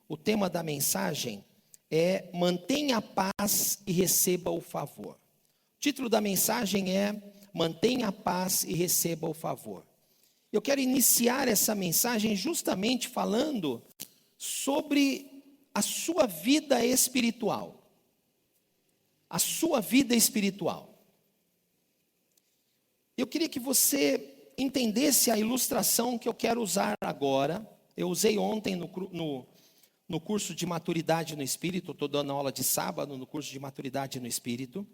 O tema da mensagem é Mantenha a paz e receba o favor. O título da mensagem é Mantenha a paz e receba o favor. Eu quero iniciar essa mensagem justamente falando sobre a sua vida espiritual. A sua vida espiritual. Eu queria que você entendesse a ilustração que eu quero usar agora. Eu usei ontem no curso de maturidade no Espírito, estou dando aula de sábado no curso de maturidade no Espírito.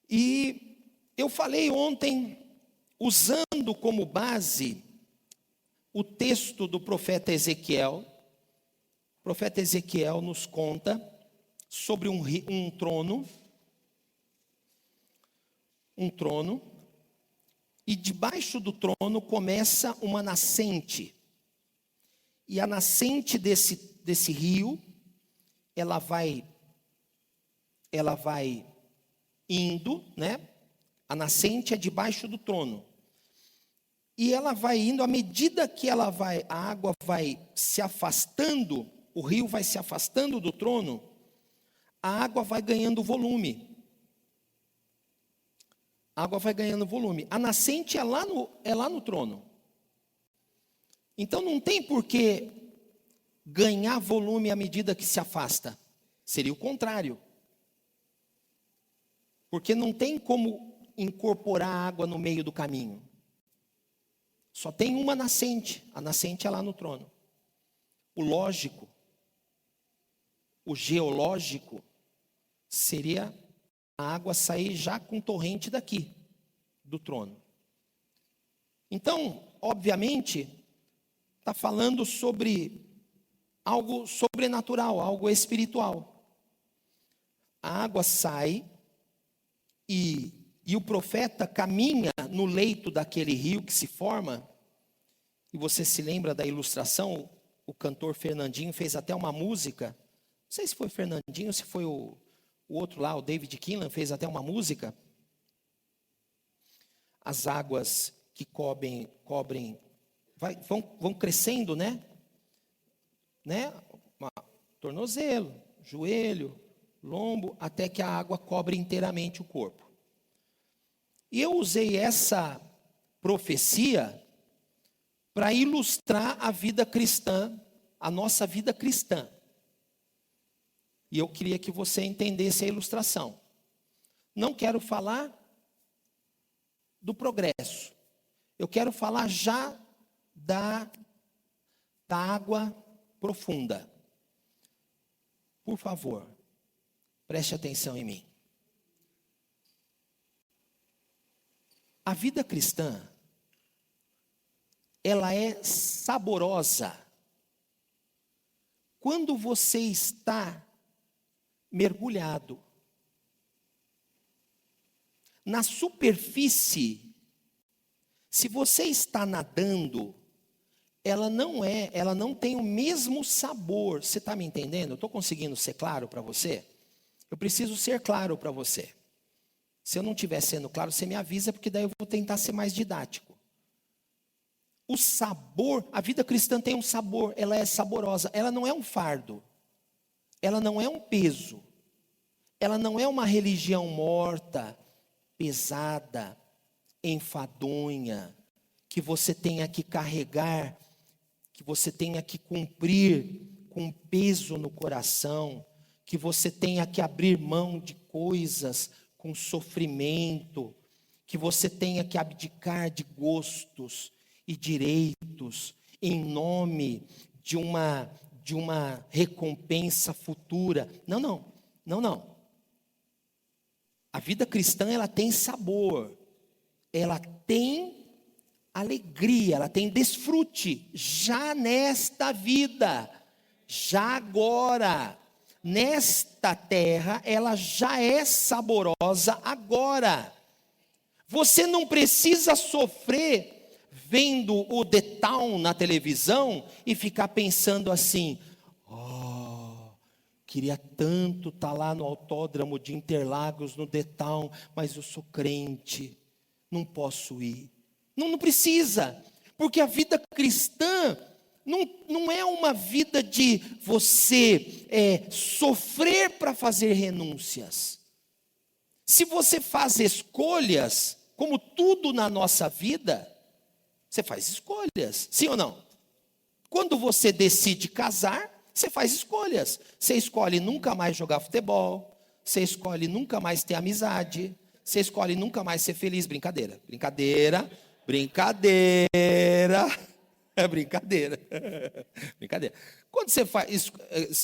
E eu falei ontem, usando como base o texto do profeta Ezequiel. O profeta Ezequiel nos conta sobre um trono, e debaixo do trono começa uma nascente. E a nascente desse rio, ela vai indo, né? A nascente é debaixo do trono. E ela vai indo, à medida que a água vai se afastando, o rio vai se afastando do trono, a água vai ganhando volume. A água vai ganhando volume. A nascente é lá no trono. Então não tem por que ganhar volume à medida que se afasta. Seria o contrário. Porque não tem como incorporar água no meio do caminho. Só tem uma nascente. A nascente é lá no trono. O lógico, o geológico, seria a água sair já com torrente daqui, do trono. Então, obviamente, está falando sobre algo sobrenatural, algo espiritual. A água sai e o profeta caminha no leito daquele rio que se forma. E você se lembra da ilustração? O cantor Fernandinho fez até uma música. Não sei se foi Fernandinho, se foi o outro lá, o David Kinlan, fez até uma música. As águas que cobrem vão crescendo, né? Tornozelo, joelho, lombo, até que a água cobre inteiramente o corpo. E eu usei essa profecia para ilustrar a vida cristã, a nossa vida cristã. E eu queria que você entendesse a ilustração. Não quero falar do progresso. Eu quero falar já da água profunda. Por favor, preste atenção em mim. A vida cristã, ela é saborosa quando você está mergulhado. Na superfície, se você está nadando, ela não tem o mesmo sabor. Você está me entendendo? Eu estou conseguindo ser claro para você? Eu preciso ser claro para você. Se eu não estiver sendo claro, você me avisa, porque daí eu vou tentar ser mais didático. O sabor, a vida cristã tem um sabor, ela é saborosa, ela não é um fardo. Ela não é um peso, ela não é uma religião morta, pesada, enfadonha, que você tenha que carregar, que você tenha que cumprir com peso no coração, que você tenha que abrir mão de coisas com sofrimento, que você tenha que abdicar de gostos e direitos em nome de uma recompensa futura. Não. A vida cristã, ela tem sabor, ela tem alegria, ela tem desfrute, já nesta vida, já agora, nesta terra, ela já é saborosa agora. Você não precisa sofrer vendo o The Town na televisão e ficar pensando assim: queria tanto estar lá no autódromo de Interlagos, no The Town, mas eu sou crente, não posso ir. Não precisa, porque a vida cristã não é uma vida de você sofrer para fazer renúncias. Se você faz escolhas, como tudo na nossa vida, você faz escolhas, sim ou não? Quando você decide casar, você faz escolhas. Você escolhe nunca mais jogar futebol, você escolhe nunca mais ter amizade, você escolhe nunca mais ser feliz. Brincadeira, brincadeira, brincadeira, é brincadeira, brincadeira. Quando você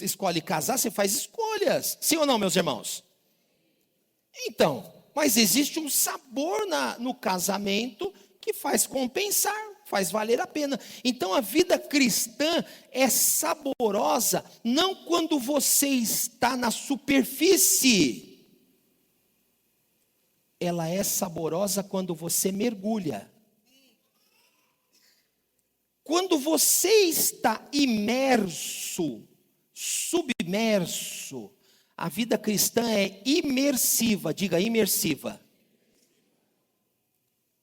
escolhe casar, você faz escolhas, sim ou não, meus irmãos? Então, mas existe um sabor no casamento que faz compensar, faz valer a pena. Então a vida cristã é saborosa, não quando você está na superfície. Ela é saborosa quando você mergulha. Quando você está imerso, submerso, a vida cristã é imersiva, diga imersiva.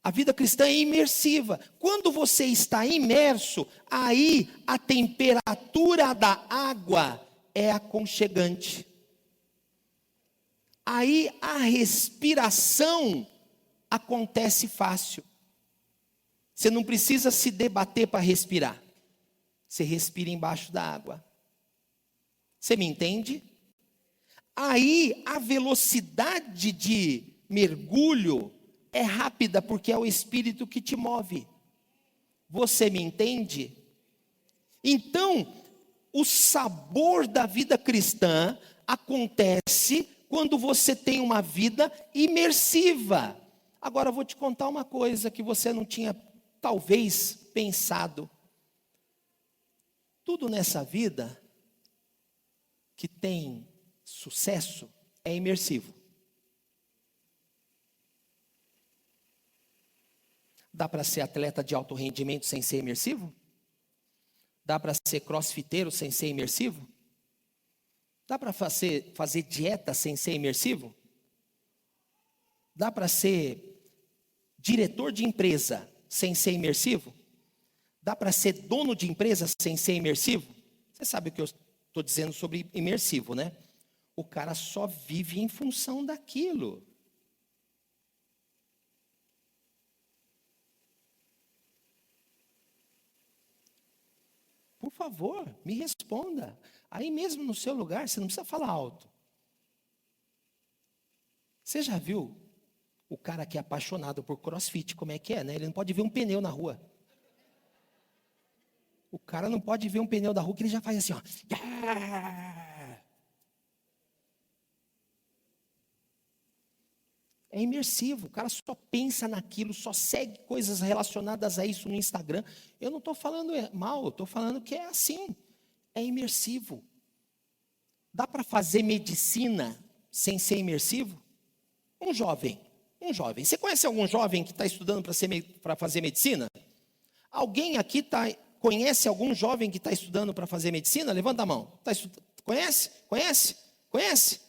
A vida cristã é imersiva. Quando você está imerso, aí a temperatura da água é aconchegante. Aí a respiração acontece fácil. Você não precisa se debater para respirar. Você respira embaixo da água. Você me entende? Aí a velocidade de mergulho é rápida, porque é o Espírito que te move. Você me entende? Então, o sabor da vida cristã acontece quando você tem uma vida imersiva. Agora eu vou te contar uma coisa que você não tinha talvez pensado. Tudo nessa vida que tem sucesso é imersivo. Dá para ser atleta de alto rendimento sem ser imersivo? Dá para ser crossfiteiro sem ser imersivo? Dá para fazer dieta sem ser imersivo? Dá para ser diretor de empresa sem ser imersivo? Dá para ser dono de empresa sem ser imersivo? Você sabe o que eu estou dizendo sobre imersivo, né? O cara só vive em função daquilo. Por favor, me responda. Aí mesmo no seu lugar, você não precisa falar alto. Você já viu o cara que é apaixonado por crossfit, como é que é, né? Ele não pode ver um pneu na rua. O cara não pode ver um pneu da rua que ele já faz assim, ó. É imersivo, o cara só pensa naquilo, só segue coisas relacionadas a isso no Instagram. Eu não estou falando mal, eu estou falando que é assim, é imersivo. Dá para fazer medicina sem ser imersivo? Um jovem. Você conhece algum jovem que está estudando para fazer medicina? Alguém aqui conhece algum jovem que está estudando para fazer medicina? Levanta a mão. Conhece? Conhece?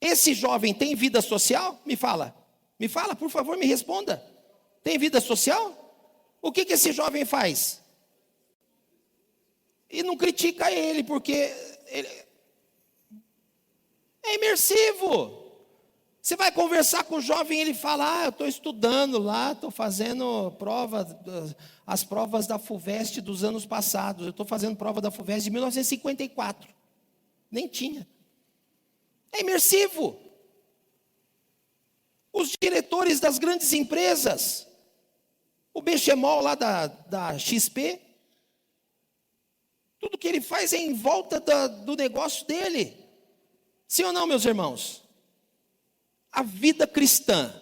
Esse jovem tem vida social? Me fala, por favor, me responda. Tem vida social? O que esse jovem faz? E não critica ele, porque ele é imersivo. Você vai conversar com o jovem, ele fala, eu estou estudando lá, estou fazendo as provas da FUVEST dos anos passados. Eu estou fazendo prova da FUVEST de 1954. Nem tinha. É imersivo. Os diretores das grandes empresas, o Bechemol lá da XP, tudo que ele faz é em volta do negócio dele. Sim ou não, meus irmãos? A vida cristã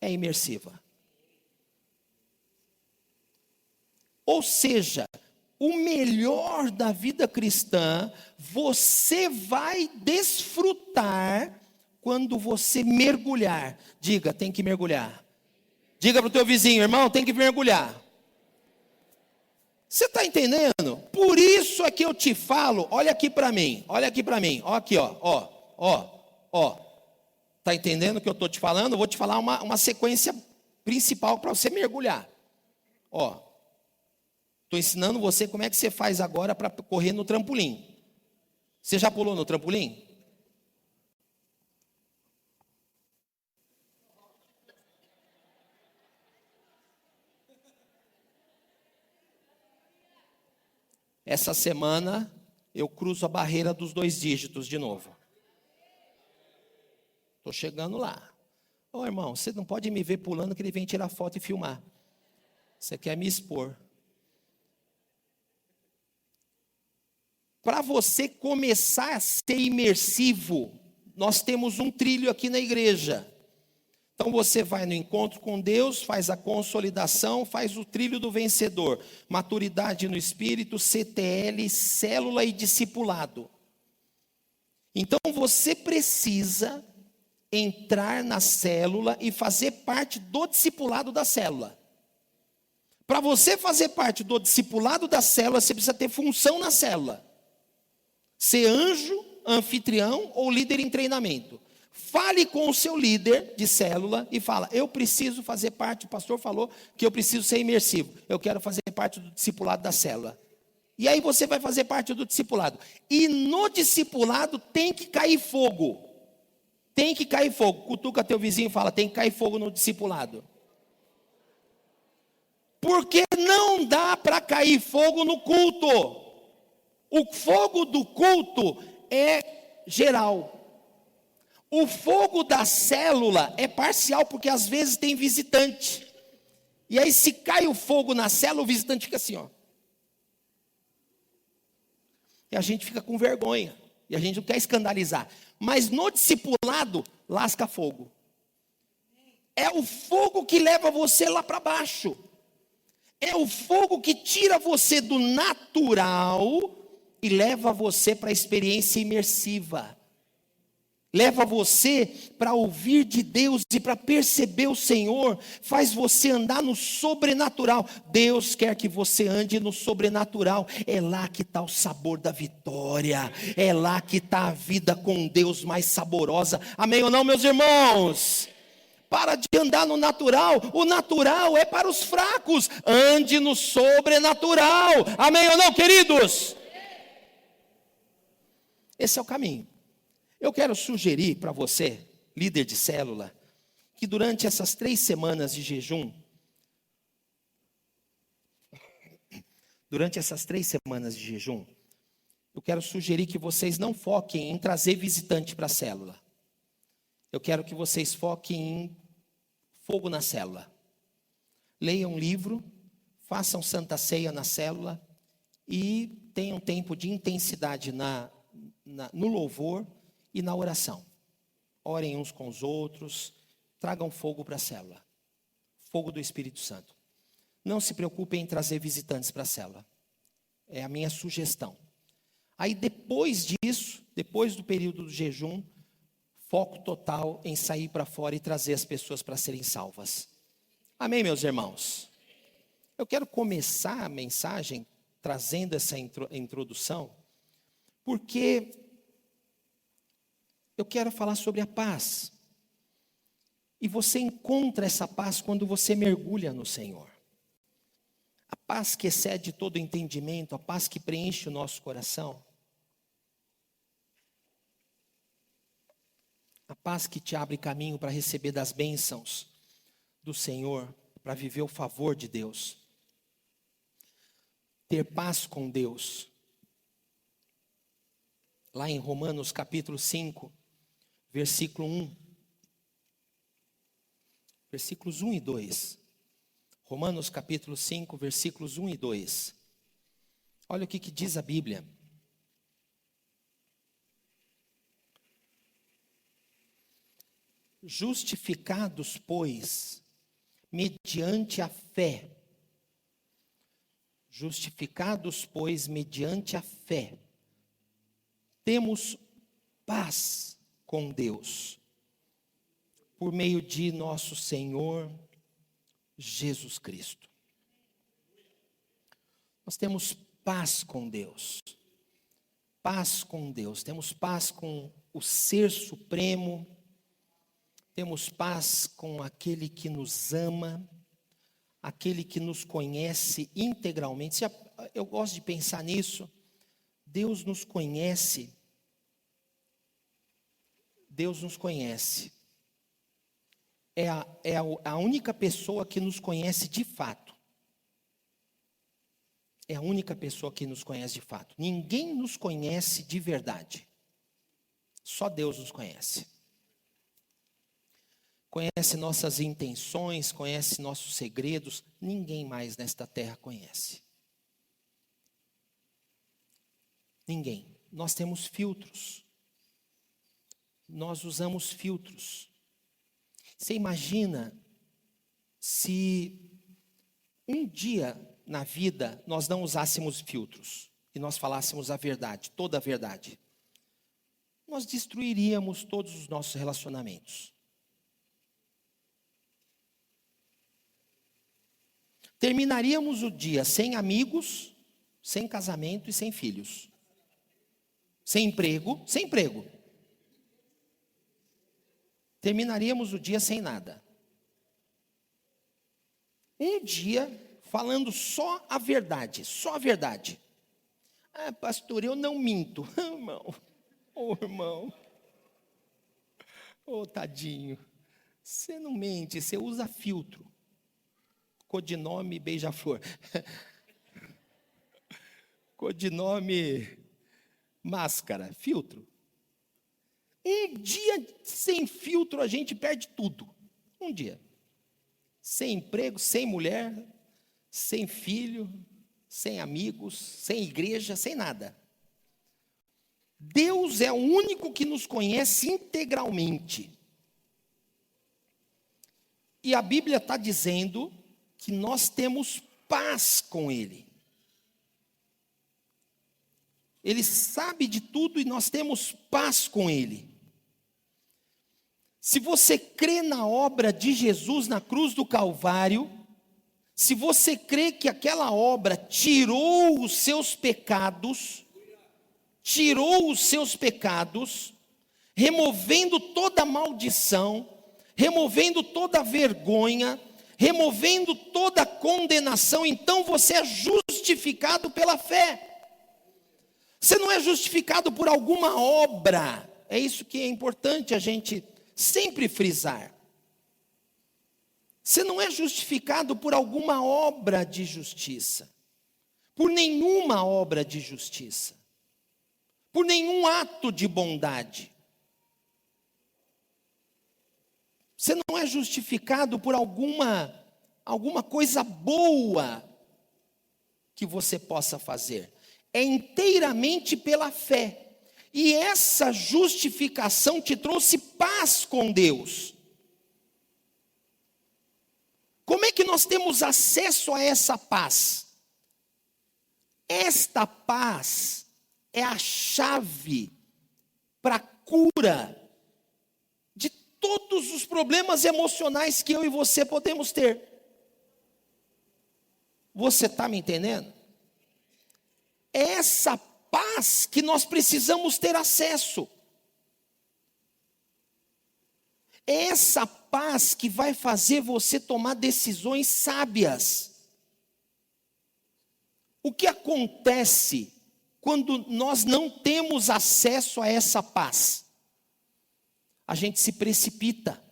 é imersiva. Ou seja, o melhor da vida cristã, você vai desfrutar quando você mergulhar. Diga, tem que mergulhar. Diga para o teu vizinho, irmão, tem que mergulhar. Você está entendendo? Por isso é que eu te falo, olha aqui para mim, ó aqui, ó. Está entendendo o que eu estou te falando? Eu vou te falar uma sequência principal para você mergulhar. Ó. Estou ensinando você como é que você faz agora para correr no trampolim. Você já pulou no trampolim? Essa semana eu cruzo a barreira dos 2 dígitos de novo. Estou chegando lá. Ô irmão, você não pode me ver pulando que ele vem tirar foto e filmar. Você quer me expor. Para você começar a ser imersivo, nós temos um trilho aqui na igreja. Então você vai no encontro com Deus, faz a consolidação, faz o trilho do vencedor. Maturidade no espírito, CTL, célula e discipulado. Então você precisa entrar na célula e fazer parte do discipulado da célula. Para você fazer parte do discipulado da célula, você precisa ter função na célula. Ser anjo, anfitrião ou líder em treinamento. Fale com o seu líder de célula e fala, eu preciso fazer parte, o pastor falou que eu preciso ser imersivo. Eu quero fazer parte do discipulado da célula. E aí você vai fazer parte do discipulado. E no discipulado tem que cair fogo. Tem que cair fogo. Cutuca teu vizinho e fala, tem que cair fogo no discipulado. Porque não dá para cair fogo no culto. O fogo do culto é geral. O fogo da célula é parcial, porque às vezes tem visitante. E aí se cai o fogo na célula, o visitante fica assim, ó. E a gente fica com vergonha. E a gente não quer escandalizar. Mas no discipulado, lasca fogo. É o fogo que leva você lá para baixo. É o fogo que tira você do natural e leva você para a experiência imersiva. Leva você para ouvir de Deus e para perceber o Senhor. Faz você andar no sobrenatural. Deus quer que você ande no sobrenatural. É lá que está o sabor da vitória. É lá que está a vida com Deus mais saborosa. Amém ou não, meus irmãos? Para de andar no natural. O natural é para os fracos. Ande no sobrenatural. Amém ou não, queridos? Esse é o caminho. Eu quero sugerir para você, líder de célula, que durante essas 3 semanas de jejum, eu quero sugerir que vocês não foquem em trazer visitante para a célula. Eu quero que vocês foquem em fogo na célula. Leiam um livro, façam santa ceia na célula e tenham tempo de intensidade no louvor e na oração. Orem uns com os outros, tragam fogo para a célula. Fogo do Espírito Santo. Não se preocupem em trazer visitantes para a célula. É a minha sugestão. Aí depois disso, depois do período do jejum, foco total em sair para fora e trazer as pessoas para serem salvas. Amém, meus irmãos? Eu quero começar a mensagem trazendo essa introdução, porque eu quero falar sobre a paz. E você encontra essa paz quando você mergulha no Senhor. A paz que excede todo entendimento, a paz que preenche o nosso coração. A paz que te abre caminho para receber das bênçãos do Senhor, para viver o favor de Deus. Ter paz com Deus. Lá em Romanos capítulo 5, versículo 1. Versículos 1 e 2. Romanos capítulo 5, versículos 1 e 2. Olha o que diz a Bíblia. Justificados, pois, mediante a fé. Justificados, pois, mediante a fé. Temos paz com Deus, por meio de nosso Senhor Jesus Cristo. Nós temos paz com Deus. Paz com Deus. Temos paz com o Ser Supremo. Temos paz com aquele que nos ama. aquele que nos conhece integralmente. Eu gosto de pensar nisso. Deus nos conhece. Deus nos conhece. É a única pessoa que nos conhece de fato. É a única pessoa que nos conhece de fato. Ninguém nos conhece de verdade. Só Deus nos conhece. Conhece nossas intenções, conhece nossos segredos. Ninguém mais nesta terra conhece. Ninguém. Nós temos filtros. Nós usamos filtros. Você imagina se um dia na vida nós não usássemos filtros e nós falássemos a verdade, toda a verdade. Nós destruiríamos todos os nossos relacionamentos. Terminaríamos o dia sem amigos, sem casamento e sem filhos. Sem emprego, sem emprego. Terminaríamos o dia sem nada. Um dia falando só a verdade, só a verdade. Ah, pastor, eu não minto. Irmão, irmão. Tadinho. Você não mente, você usa filtro. Codinome beija-flor. Codinome máscara, filtro. Um dia sem filtro a gente perde tudo. Um dia. Sem emprego, sem mulher, sem filho, sem amigos, sem igreja, sem nada. Deus é o único que nos conhece integralmente. E a Bíblia está dizendo que nós temos paz com Ele. Ele sabe de tudo e nós temos paz com Ele. Se você crê na obra de Jesus na cruz do Calvário, se você crê que aquela obra tirou os seus pecados, removendo toda maldição, removendo toda vergonha, removendo toda condenação, então você é justificado pela fé. Você não é justificado por alguma obra. É isso que é importante a gente sempre frisar. Você não é justificado por alguma obra de justiça, por nenhuma obra de justiça, por nenhum ato de bondade. Você não é justificado por alguma coisa boa que você possa fazer. É inteiramente pela fé. E essa justificação te trouxe paz com Deus. Como é que nós temos acesso a essa paz? Esta paz é a chave para a cura de todos os problemas emocionais que eu e você podemos ter. Você está me entendendo? É essa paz que nós precisamos ter acesso. É essa paz que vai fazer você tomar decisões sábias. O que acontece quando nós não temos acesso a essa paz? A gente se precipita.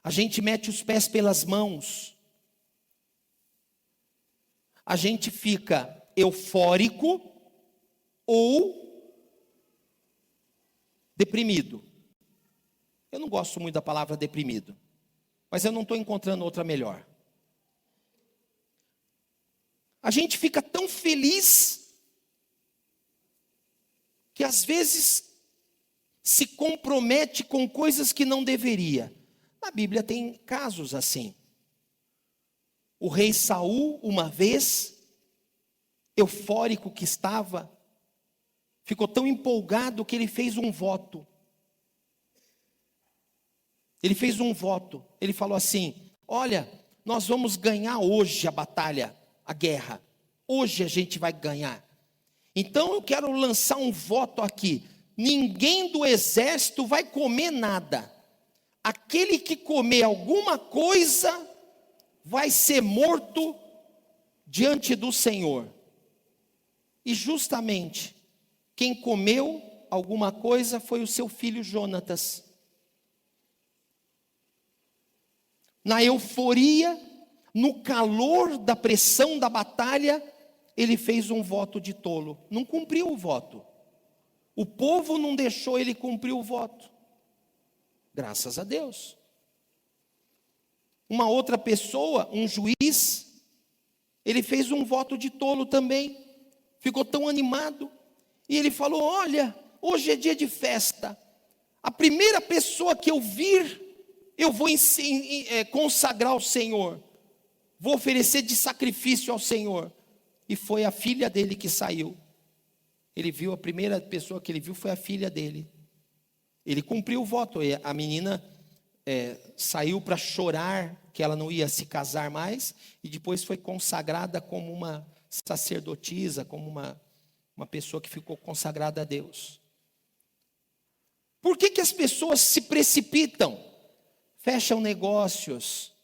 A gente mete os pés pelas mãos. A gente fica eufórico ou deprimido. Eu não gosto muito da palavra deprimido, mas eu não estou encontrando outra melhor. A gente fica tão feliz que às vezes se compromete com coisas que não deveria. Na Bíblia tem casos assim. O rei Saul, uma vez, eufórico que estava, ficou tão empolgado que ele fez um voto. Ele falou assim: olha, nós vamos ganhar hoje a batalha, a guerra. Hoje a gente vai ganhar. Então eu quero lançar um voto aqui. Ninguém do exército vai comer nada. Aquele que comer alguma coisa vai ser morto diante do Senhor. E justamente, quem comeu alguma coisa foi o seu filho Jonatas. Na euforia, no calor da pressão da batalha, ele fez um voto de tolo. Não cumpriu o voto. O povo não deixou ele cumprir o voto. Graças a Deus. Uma outra pessoa, um juiz, ele fez um voto de tolo também. Ficou tão animado. E ele falou: olha, hoje é dia de festa. A primeira pessoa que eu vir, eu vou consagrar ao Senhor. Vou oferecer de sacrifício ao Senhor. E foi a filha dele que saiu. Ele viu, a primeira pessoa que ele viu foi a filha dele. Ele cumpriu o voto. A menina saiu para chorar que ela não ia se casar mais. E depois foi consagrada como uma sacerdotisa, como uma pessoa que ficou consagrada a Deus. Por que as pessoas se precipitam? Fecham negócios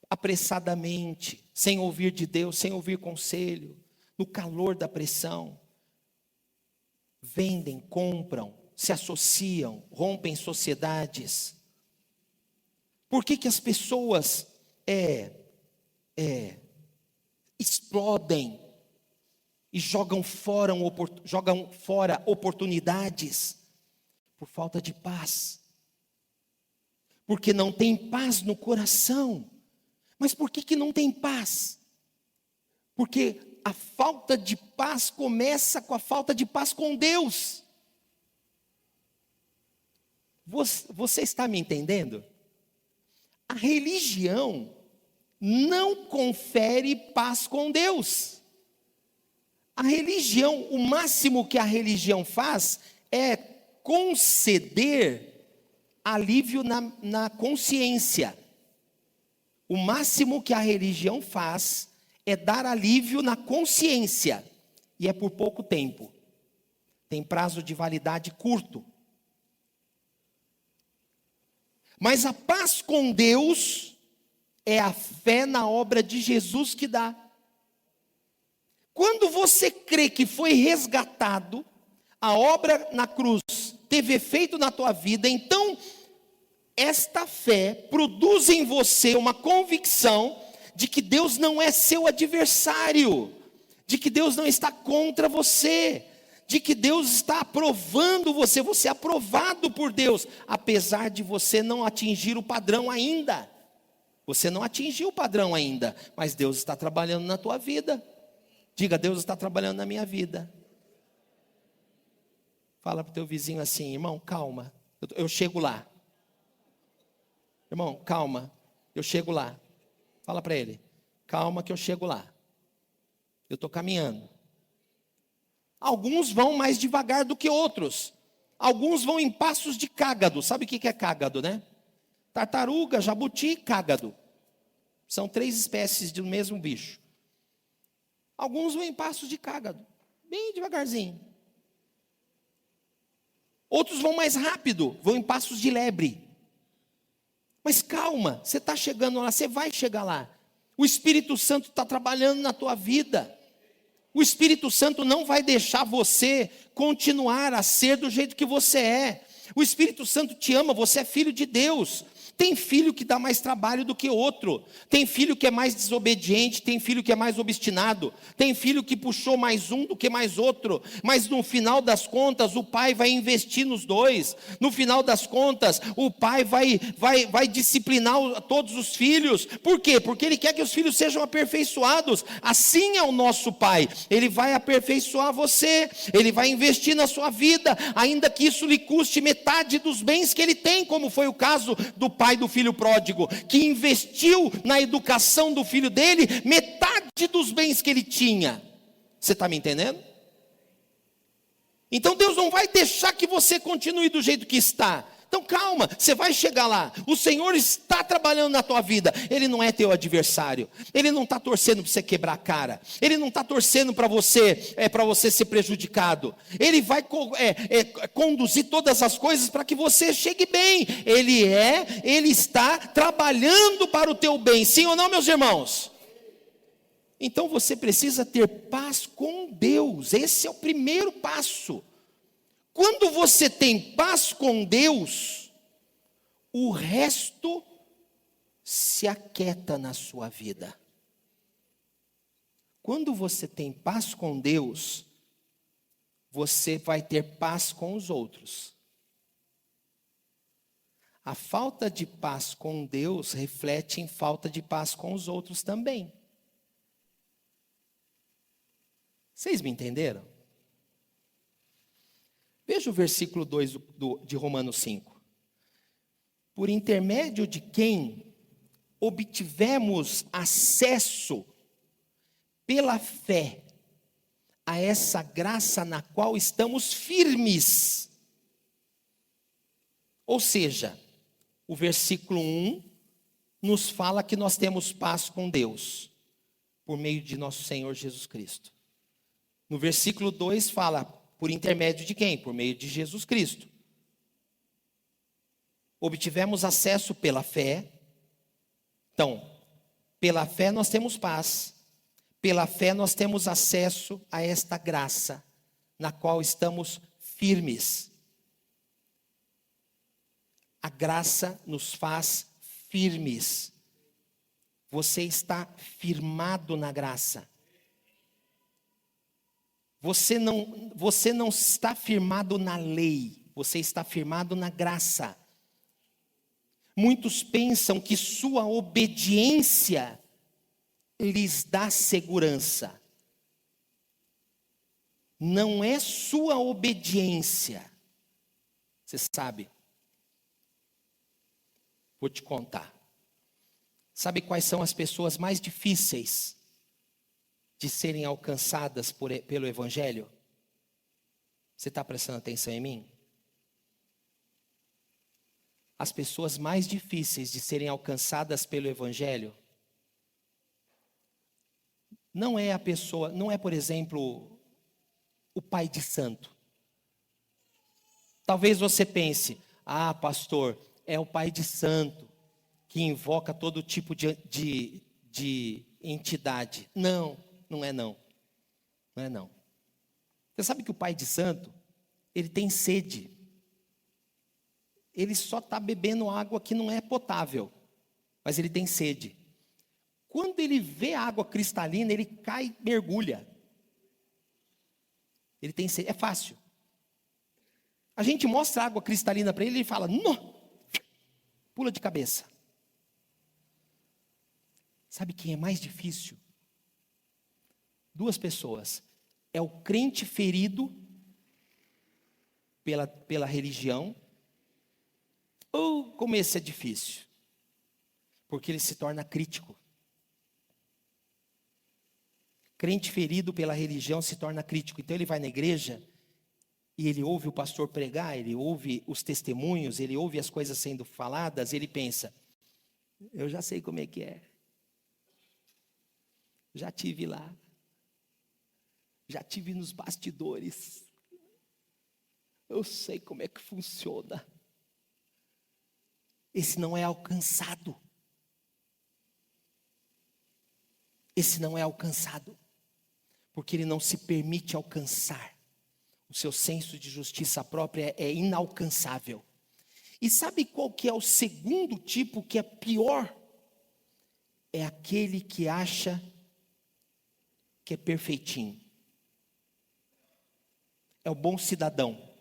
apressadamente, sem ouvir de Deus, sem ouvir conselho, no calor da pressão. Vendem, compram, se associam, rompem sociedades. Por que as pessoas explodem e jogam fora oportunidades? Por falta de paz. Porque não tem paz no coração. Mas por que não tem paz? Porque a falta de paz começa com a falta de paz com Deus. Você está me entendendo? A religião não confere paz com Deus. A religião, o máximo que a religião faz é conceder alívio na consciência. O máximo que a religião faz é dar alívio na consciência. E é por pouco tempo. Tem prazo de validade curto. Mas a paz com Deus é a fé na obra de Jesus que dá. Quando você crê que foi resgatado, a obra na cruz teve efeito na tua vida, então esta fé produz em você uma convicção de que Deus não é seu adversário, de que Deus não está contra você, de que Deus está aprovando você, você é aprovado por Deus, apesar de você não atingir o padrão ainda. Você não atingiu o padrão ainda, mas Deus está trabalhando na tua vida. Diga: Deus está trabalhando na minha vida. Fala para o teu vizinho assim: irmão, calma, eu chego lá. Irmão, calma, eu chego lá. Fala para ele: calma que eu chego lá. Eu estou caminhando. Alguns vão mais devagar do que outros. Alguns vão em passos de cágado. Sabe o que é cágado, né? Tartaruga, jabuti e cágado. São 3 espécies do mesmo bicho. Alguns vão em passos de cágado, bem devagarzinho. Outros vão mais rápido, vão em passos de lebre. Mas calma, você está chegando lá, você vai chegar lá. O Espírito Santo está trabalhando na tua vida. O Espírito Santo não vai deixar você continuar a ser do jeito que você é. O Espírito Santo te ama, você é filho de Deus. Tem filho que dá mais trabalho do que outro. Tem filho que é mais desobediente, tem filho que é mais obstinado. Tem filho que puxou mais um do que mais outro. Mas no final das contas, o pai vai investir nos dois. No final das contas, o pai vai disciplinar todos os filhos. Por quê? Porque ele quer que os filhos sejam aperfeiçoados. Assim é o nosso pai. Ele vai aperfeiçoar você. Ele vai investir na sua vida, ainda que isso lhe custe metade dos bens que ele tem, como foi o caso do pai do filho pródigo, que investiu na educação do filho dele metade dos bens que ele tinha. Você está me entendendo? Então Deus não vai deixar que você continue do jeito que está. Então calma, você vai chegar lá. O Senhor está trabalhando na tua vida. Ele não é teu adversário. Ele não está torcendo para você quebrar a cara. Ele não está torcendo para você ser prejudicado. Ele vai conduzir todas as coisas para que você chegue bem. Ele está trabalhando para o teu bem. Sim ou não, meus irmãos? Então você precisa ter paz com Deus. Esse é o primeiro passo. Quando você tem paz com Deus, o resto se aquieta na sua vida. Quando você tem paz com Deus, você vai ter paz com os outros. A falta de paz com Deus reflete em falta de paz com os outros também. Vocês me entenderam? Veja o versículo 2 de Romanos 5. Por intermédio de quem obtivemos acesso pela fé a essa graça na qual estamos firmes. Ou seja, o versículo 1 nos fala que nós temos paz com Deus, por meio de nosso Senhor Jesus Cristo. No versículo 2 fala, por intermédio de quem? Por meio de Jesus Cristo. Obtivemos acesso pela fé. Então, pela fé nós temos paz. Pela fé nós temos acesso a esta graça, na qual estamos firmes. A graça nos faz firmes. Você está firmado na graça. Você não está firmado na lei, você está firmado na graça. Muitos pensam que sua obediência lhes dá segurança. Não é sua obediência. Você sabe? Vou te contar. Sabe quais são as pessoas mais difíceis de serem alcançadas pelo Evangelho? Você está prestando atenção em mim? As pessoas mais difíceis de serem alcançadas pelo Evangelho não é, por exemplo, o pai de santo. Talvez você pense, pastor, é o pai de santo que invoca todo tipo de entidade. Não é não. Não é não. Você sabe que o pai de santo, ele tem sede. Ele só está bebendo água que não é potável, mas ele tem sede. Quando ele vê água cristalina, ele cai, mergulha. Ele tem sede, é fácil. A gente mostra água cristalina para ele, ele fala, não, pula de cabeça. Sabe quem é mais difícil? Duas pessoas. É o crente ferido pela religião. Como esse é difícil. Porque ele se torna crítico. Crente ferido pela religião se torna crítico. Então ele vai na igreja e ele ouve o pastor pregar, ele ouve os testemunhos, ele ouve as coisas sendo faladas, ele pensa, eu já sei como é que é. Já tive lá. Já tive nos bastidores. Eu sei como é que funciona. Esse não é alcançado. Esse não é alcançado. Porque ele não se permite alcançar. O seu senso de justiça própria é inalcançável. E sabe qual que é o segundo tipo que é pior? É aquele que acha que é perfeitinho. É o bom cidadão.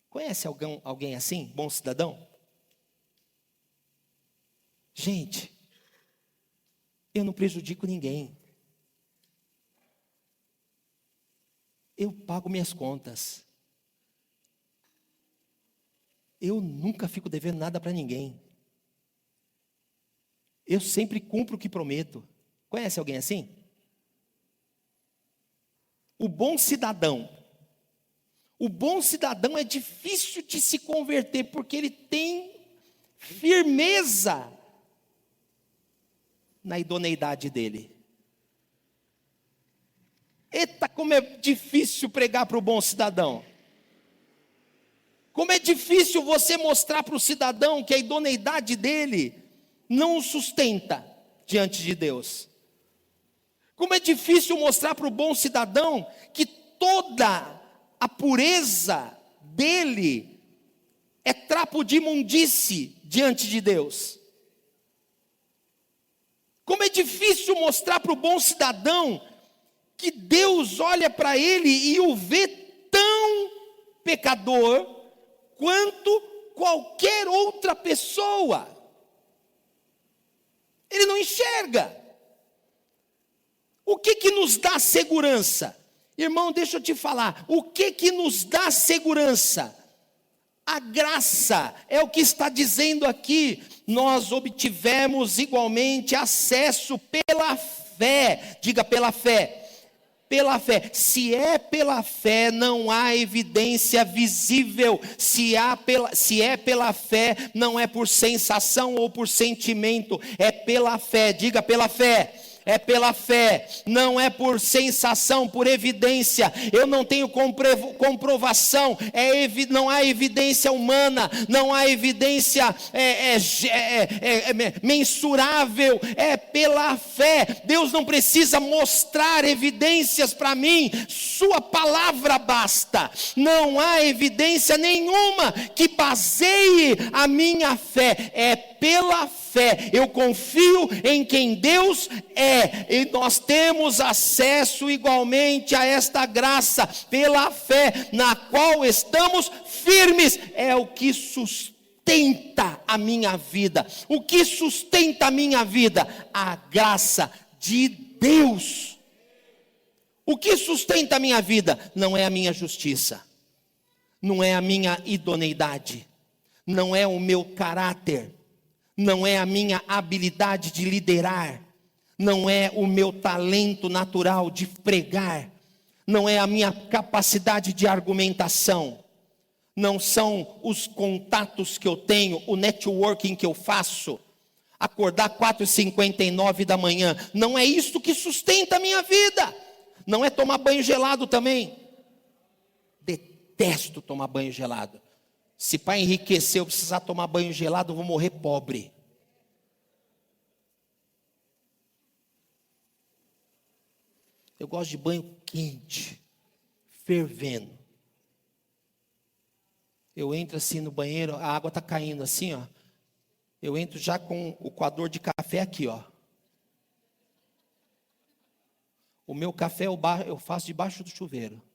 Conhece alguém assim? Bom cidadão? Gente, eu não prejudico ninguém. Eu pago minhas contas. Eu nunca fico devendo nada para ninguém. Eu sempre cumpro o que prometo. Conhece alguém assim? O bom cidadão. O bom cidadão é difícil de se converter, porque ele tem firmeza na idoneidade dele. Eita, como é difícil pregar para o bom cidadão. Como é difícil você mostrar para o cidadão que a idoneidade dele não o sustenta diante de Deus. Como é difícil mostrar para o bom cidadão que toda a pureza dele é trapo de imundície diante de Deus. Como é difícil mostrar para o bom cidadão que Deus olha para ele e o vê tão pecador quanto qualquer outra pessoa. Ele não enxerga. O que nos dá segurança? Irmão, deixa eu te falar. O que nos dá segurança? A graça é o que está dizendo aqui. Nós obtivemos igualmente acesso pela fé. Diga pela fé. Pela fé. Se é pela fé, não há evidência visível. Se é pela fé, não é por sensação ou por sentimento. É pela fé. Diga pela fé. É pela fé, não é por sensação, por evidência. Eu não tenho comprovação, não há evidência humana, não há evidência mensurável, é pela fé. Deus não precisa mostrar evidências para mim, sua palavra basta. Não há evidência nenhuma que baseie a minha fé, é pela fé. Eu confio em quem Deus é, e nós temos acesso igualmente a esta graça pela fé, na qual estamos firmes. É o que sustenta a minha vida. O que sustenta a minha vida? A graça de Deus. O que sustenta a minha vida? Não é a minha justiça, não é a minha idoneidade, não é o meu caráter, não é a minha habilidade de liderar, não é o meu talento natural de pregar, não é a minha capacidade de argumentação, não são os contatos que eu tenho, o networking que eu faço, acordar 4h59 da manhã, não é isso que sustenta a minha vida, não é tomar banho gelado também. Detesto tomar banho gelado. Se para enriquecer eu precisar tomar banho gelado, eu vou morrer pobre. Eu gosto de banho quente, fervendo. Eu entro assim no banheiro, a água está caindo assim, ó. Eu entro já com o coador de café aqui, ó. O meu café eu faço debaixo do chuveiro.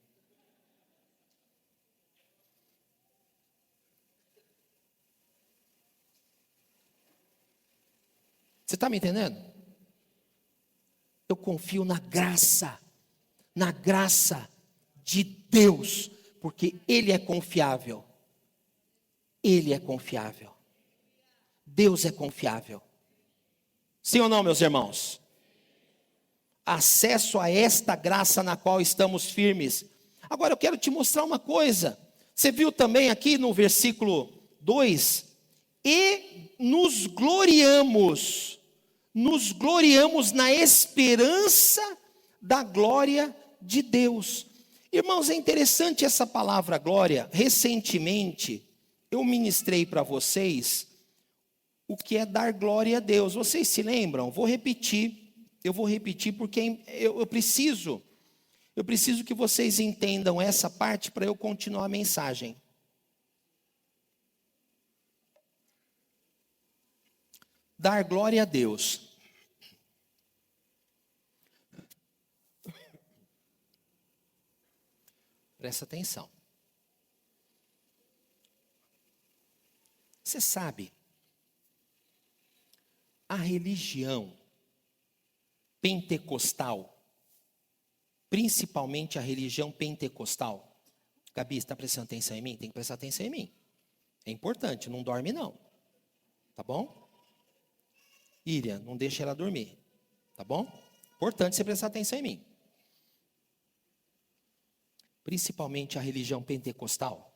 Você está me entendendo? Eu confio na graça de Deus, porque Ele é confiável. Ele é confiável. Deus é confiável. Sim ou não, meus irmãos? Acesso a esta graça na qual estamos firmes. Agora eu quero te mostrar uma coisa. Você viu também aqui no versículo 2? E nos gloriamos na esperança da glória de Deus. Irmãos, é interessante essa palavra glória. Recentemente, eu ministrei para vocês o que é dar glória a Deus. Vocês se lembram? Eu vou repetir porque eu preciso que vocês entendam essa parte para eu continuar a mensagem. Dar glória a Deus. Presta atenção. Você sabe, a religião pentecostal, principalmente a religião pentecostal, Gabi, você está prestando atenção em mim? Tem que prestar atenção em mim. É importante, não dorme não. Tá bom? Íria, não deixa ela dormir. Tá bom? Importante você prestar atenção em mim. principalmente a religião pentecostal,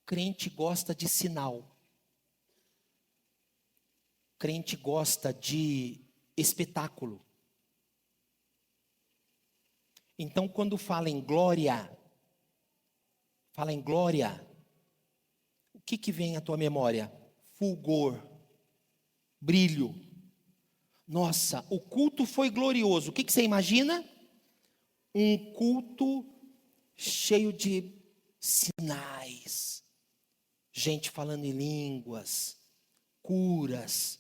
crente gosta de sinal. Crente gosta de espetáculo. Então, quando fala em glória, o que vem à tua memória? Fulgor, brilho. Nossa, o culto foi glorioso. O que você imagina? Um culto cheio de sinais, gente falando em línguas, curas,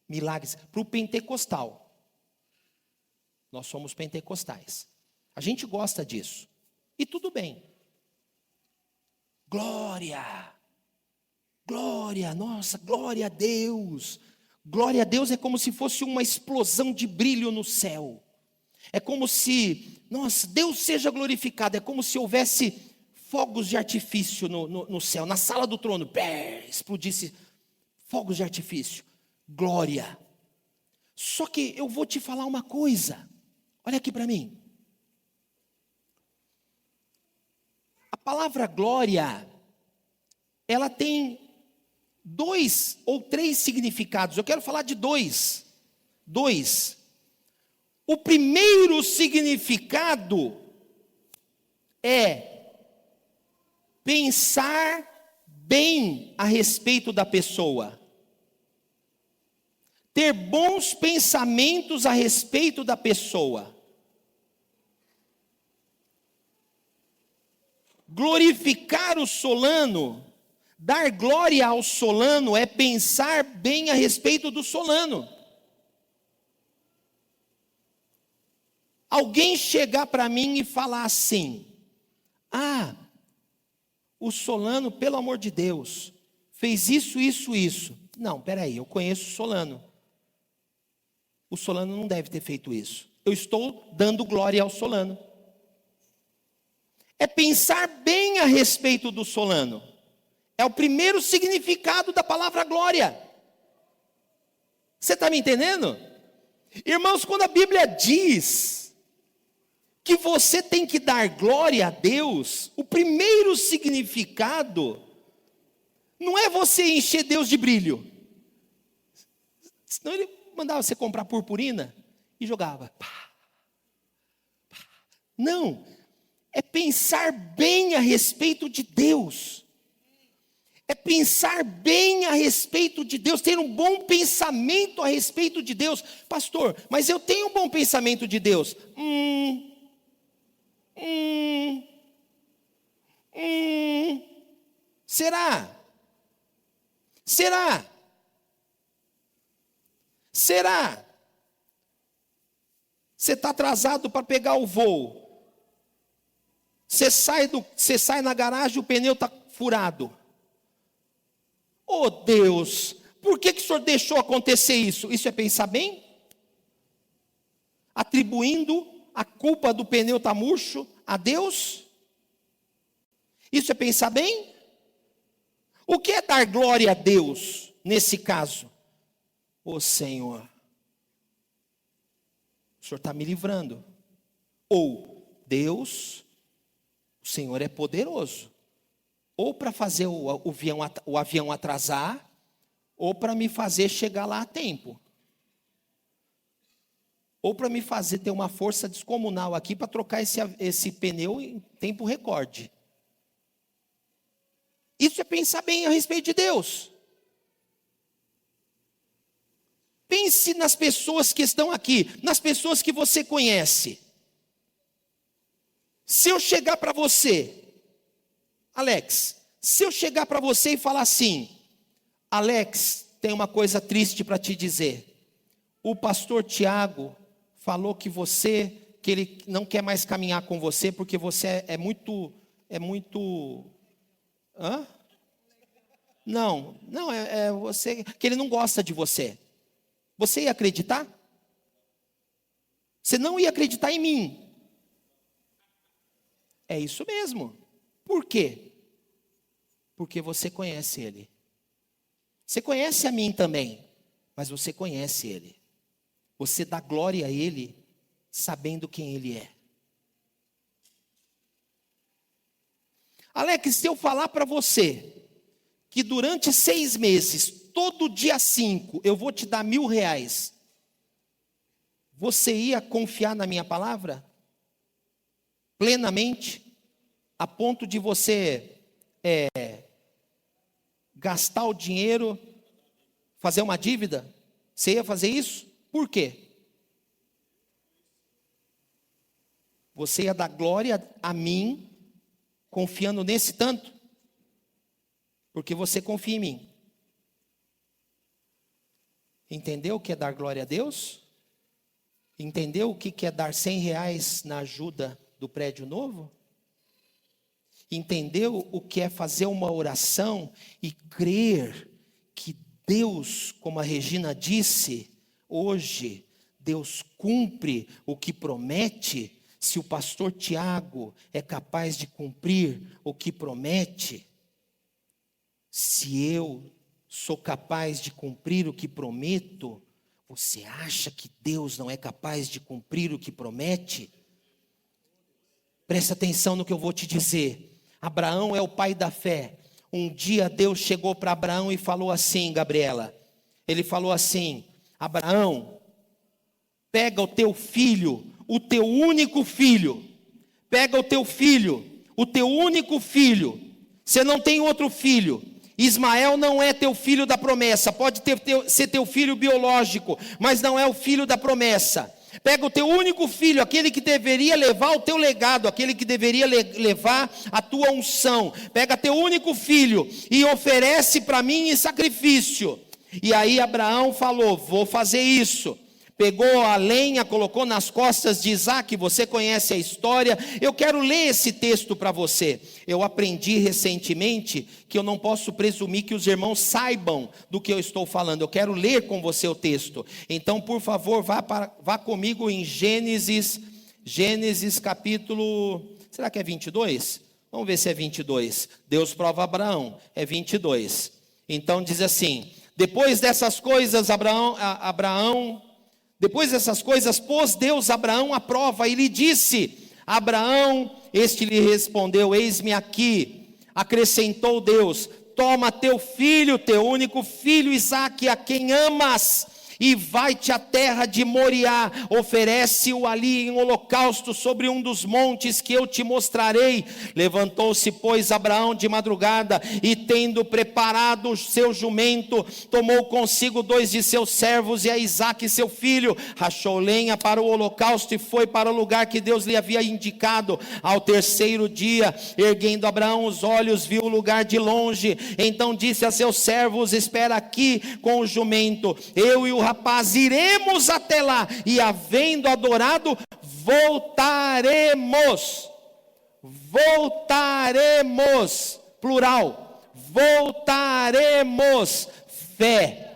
milagres. Para o pentecostal, nós somos pentecostais, a gente gosta disso, e tudo bem. Glória, nossa, glória a Deus. Glória a Deus é como se fosse uma explosão de brilho no céu. É como se, nossa, Deus seja glorificado. É como se houvesse fogos de artifício no céu, na sala do trono. Explodisse fogos de artifício. Glória. Só que eu vou te falar uma coisa. Olha aqui para mim. A palavra glória, ela tem 2 ou 3 significados. Eu quero falar de dois. O primeiro significado é pensar bem a respeito da pessoa. Ter bons pensamentos a respeito da pessoa. Glorificar o solano, dar glória ao solano é pensar bem a respeito do solano. Alguém chegar para mim e falar assim: o solano, pelo amor de Deus, fez isso. Não, peraí, eu conheço o solano. O solano não deve ter feito isso. Eu estou dando glória ao solano. É pensar bem a respeito do solano. É o primeiro significado da palavra glória. Você está me entendendo? Irmãos, quando a Bíblia diz que você tem que dar glória a Deus, o primeiro significado não é você encher Deus de brilho. Senão ele mandava você comprar purpurina e jogava. Não, é pensar bem a respeito de Deus. É pensar bem a respeito de Deus, ter um bom pensamento a respeito de Deus. Pastor, mas eu tenho um bom pensamento de Deus. Será? Você está atrasado para pegar o voo. Você sai na garagem e o pneu está furado. Oh Deus, por que o senhor deixou acontecer isso? Isso é pensar bem? Atribuindo a culpa do pneu estar murcho a Deus? Isso é pensar bem? O que é dar glória a Deus nesse caso? Ô Senhor, o Senhor está me livrando. Ou Deus, o Senhor é poderoso. Ou para fazer o avião atrasar, ou para me fazer chegar lá a tempo. Ou para me fazer ter uma força descomunal aqui para trocar esse pneu em tempo recorde. Isso é pensar bem a respeito de Deus. Pense nas pessoas que estão aqui, nas pessoas que você conhece. Se eu chegar para você, Alex, se eu chegar para você e falar assim: Alex, tem uma coisa triste para te dizer. O pastor Tiago falou que ele não quer mais caminhar com você porque você é muito. Hã? Não, é você, que ele não gosta de você. Você ia acreditar? Você não ia acreditar em mim. É isso mesmo. Por quê? Porque você conhece ele. Você conhece a mim também, mas você conhece ele. Você dá glória a ele, sabendo quem ele é. Alex, se eu falar para você que durante 6 meses, todo dia 5, eu vou te dar R$1.000, você ia confiar na minha palavra? Plenamente? A ponto de você gastar o dinheiro, fazer uma dívida? Você ia fazer isso? Por quê? Você ia dar glória a mim, confiando nesse tanto? Porque você confia em mim. Entendeu o que é dar glória a Deus? Entendeu o que é dar R$100 na ajuda do prédio novo? Entendeu o que é fazer uma oração e crer que Deus, como a Regina disse, hoje, Deus cumpre o que promete? Se o pastor Tiago é capaz de cumprir o que promete, se eu sou capaz de cumprir o que prometo, você acha que Deus não é capaz de cumprir o que promete? Presta atenção no que eu vou te dizer. Abraão é o pai da fé. Um dia Deus chegou para Abraão e falou assim, Gabriela. Ele falou assim: Abraão, pega o teu filho, o teu único filho. Pega o teu filho, o teu único filho. Você não tem outro filho. Ismael não é teu filho da promessa. Pode ser teu filho biológico, mas não é o filho da promessa. Pega o teu único filho, aquele que deveria levar o teu legado, aquele que deveria levar a tua unção. Pega teu único filho e oferece para mim em sacrifício. E aí Abraão falou: vou fazer isso. Pegou a lenha, colocou nas costas de Isaque. Você conhece a história. Eu quero ler esse texto para você. Eu aprendi recentemente que eu não posso presumir que os irmãos saibam do que eu estou falando. Eu quero ler com você o texto. Então, por favor, vá comigo em Gênesis capítulo... Será que é 22? Vamos ver se é 22. Deus prova Abraão. É 22. Então diz assim: depois dessas coisas, Depois dessas coisas, pôs Deus Abraão à prova e lhe disse: Abraão, este lhe respondeu: eis-me aqui. Acrescentou Deus: toma teu filho, teu único filho Isaque, a quem amas, e vai-te à terra de Moriá, oferece-o ali em holocausto sobre um dos montes que eu te mostrarei. Levantou-se, pois, Abraão de madrugada, e tendo preparado o seu jumento, tomou consigo 2 de seus servos e a Isaque seu filho, rachou lenha para o holocausto e foi para o lugar que Deus lhe havia indicado. Ao 3º dia, erguendo Abraão os olhos, viu o lugar de longe. Então disse a seus servos: espera aqui com o jumento, eu e o rapaz iremos até lá, e havendo adorado, voltaremos, plural, voltaremos. Fé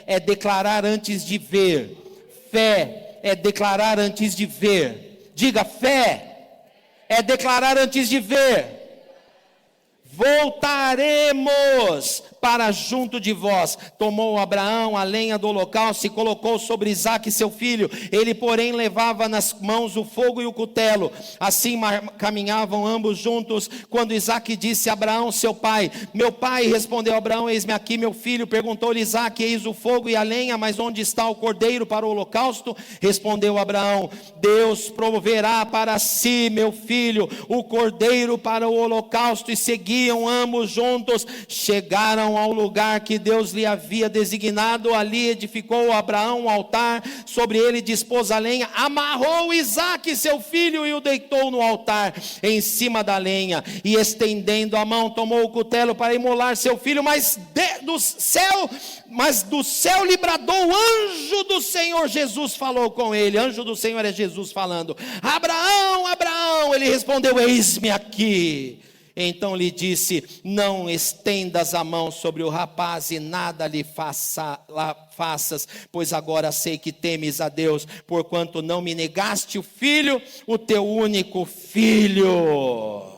é declarar antes de ver. Fé é declarar antes de ver. Diga: fé é declarar antes de ver. Voltaremos para junto de vós. Tomou Abraão a lenha do holocausto e colocou sobre Isaque seu filho. Ele, porém, levava nas mãos o fogo e o cutelo. Assim caminhavam ambos juntos. Quando Isaque disse a Abraão seu pai: meu pai. Respondeu Abraão: eis-me aqui, meu filho. Perguntou-lhe Isaque: eis o fogo e a lenha, mas onde está o cordeiro para o holocausto? Respondeu Abraão: Deus proverá para si, meu filho, o cordeiro para o holocausto. E seguiam ambos juntos. Chegaram ao lugar que Deus lhe havia designado. Ali edificou Abraão um altar, sobre ele dispôs a lenha, amarrou Isaque seu filho e o deitou no altar em cima da lenha, e estendendo a mão tomou o cutelo para imolar seu filho, mas do céu lhe bradou o anjo do Senhor. Jesus falou com ele. Anjo do Senhor é Jesus falando: Abraão, Abraão. Ele respondeu: eis-me aqui. Então lhe disse: não estendas a mão sobre o rapaz e nada lhe faças, pois agora sei que temes a Deus, porquanto não me negaste o filho, o teu único filho.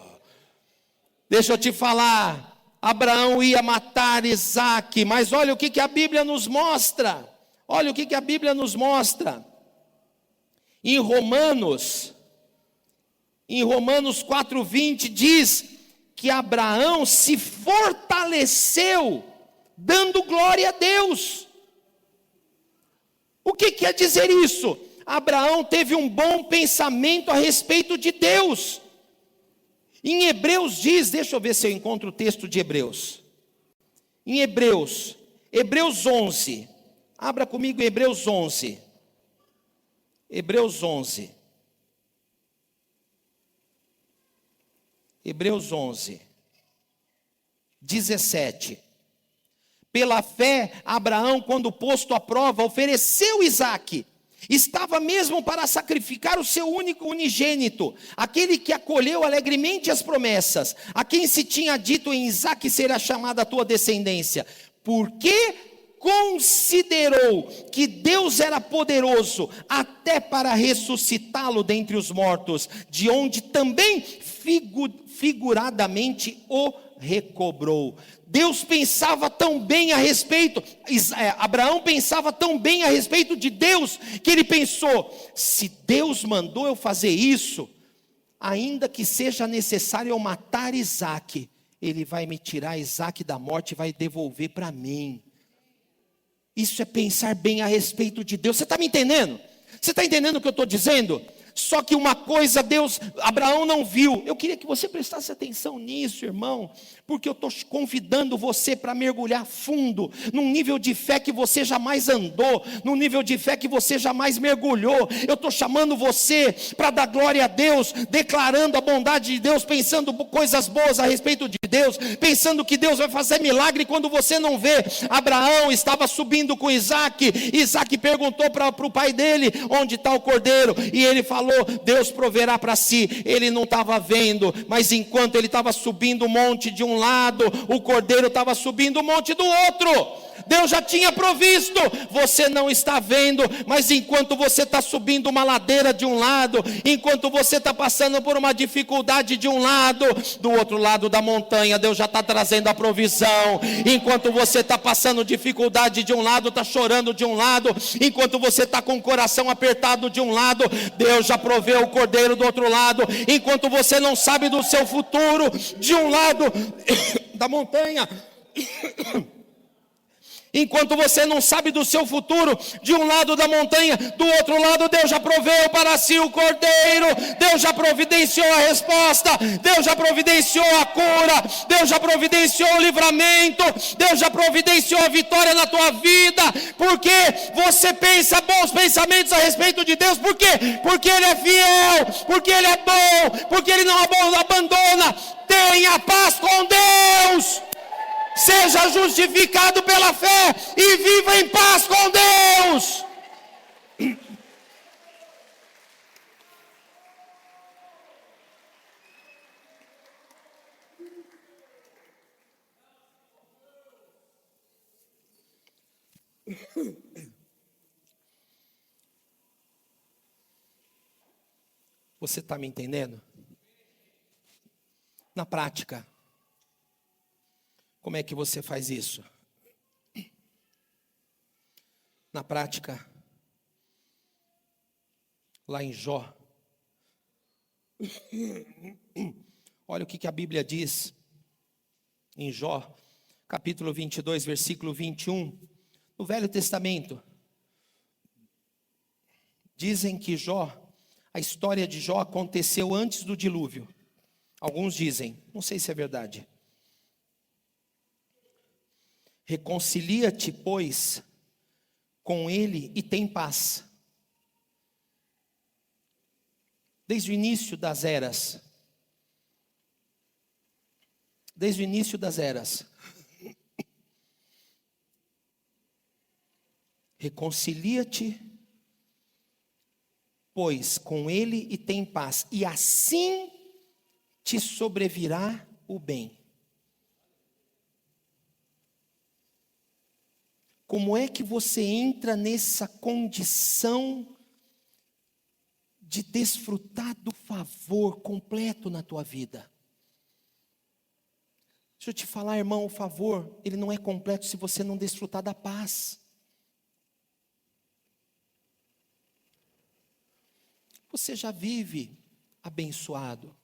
Deixa eu te falar, Abraão ia matar Isaque, mas olha o que a Bíblia nos mostra. Olha o que a Bíblia nos mostra. Em Romanos 4:20 diz: que Abraão se fortaleceu, dando glória a Deus. O que quer dizer isso? Abraão teve um bom pensamento a respeito de Deus. Em Hebreus diz, deixa eu ver se eu encontro o texto de Hebreus. Em Hebreus 11. Abra comigo Hebreus 11. Hebreus 11. Hebreus 11. 17. Pela fé, Abraão, quando posto à prova, ofereceu Isaque. Estava mesmo para sacrificar o seu único unigênito, aquele que acolheu alegremente as promessas, a quem se tinha dito: em Isaque será chamada a tua descendência, porque considerou que Deus era poderoso até para ressuscitá-lo dentre os mortos, de onde também figuradamente o recobrou. Deus pensava tão bem a respeito, Abraão pensava tão bem a respeito de Deus, que ele pensou: se Deus mandou eu fazer isso, ainda que seja necessário eu matar Isaque, Ele vai me tirar Isaque da morte e vai devolver para mim. Isso é pensar bem a respeito de Deus. Você está me entendendo? Você está entendendo o que eu estou dizendo? Só que uma coisa Abraão não viu. Eu queria que você prestasse atenção nisso, irmão, porque eu estou convidando você para mergulhar fundo, num nível de fé que você jamais andou, num nível de fé que você jamais mergulhou. Eu estou chamando você para dar glória a Deus, declarando a bondade de Deus, pensando coisas boas a respeito de Deus, pensando que Deus vai fazer milagre quando você não vê. Abraão estava subindo com Isaque. Isaque perguntou para o pai dele: onde está o cordeiro? E ele falou: Deus proverá para si. Ele não estava vendo, mas enquanto ele estava subindo o monte de um lado, o cordeiro estava subindo o monte do outro. Deus já tinha provisto. Você não está vendo, mas enquanto você está subindo uma ladeira de um lado, enquanto você está passando por uma dificuldade de um lado, do outro lado da montanha, Deus já está trazendo a provisão. Enquanto você está passando dificuldade de um lado, está chorando de um lado, enquanto você está com o coração apertado de um lado, Deus já proveu o cordeiro do outro lado. Enquanto você não sabe do seu futuro, de um lado da montanha, enquanto você não sabe do seu futuro, de um lado da montanha, do outro lado, Deus já proveu para si o cordeiro. Deus já providenciou a resposta, Deus já providenciou a cura, Deus já providenciou o livramento, Deus já providenciou a vitória na tua vida. Porque você pensa bons pensamentos a respeito de Deus. Por quê? Porque Ele é fiel, porque Ele é bom, porque Ele não abandona. Tenha paz com Deus. Seja justificado pela fé e viva em paz com Deus. Você está me entendendo? Na prática, como é que você faz isso? Na prática, lá em Jó, olha o que a Bíblia diz em Jó, capítulo 22, versículo 21, no Velho Testamento. Dizem que a história de Jó aconteceu antes do dilúvio. Alguns dizem, não sei se é verdade. Reconcilia-te, pois, com ele e tem paz. Desde o início das eras. Desde o início das eras. Reconcilia-te, pois, com ele e tem paz. E assim te sobrevirá o bem. Como é que você entra nessa condição de desfrutar do favor completo na tua vida? Deixa eu te falar, irmão, o favor, ele não é completo se você não desfrutar da paz. Você já vive abençoado.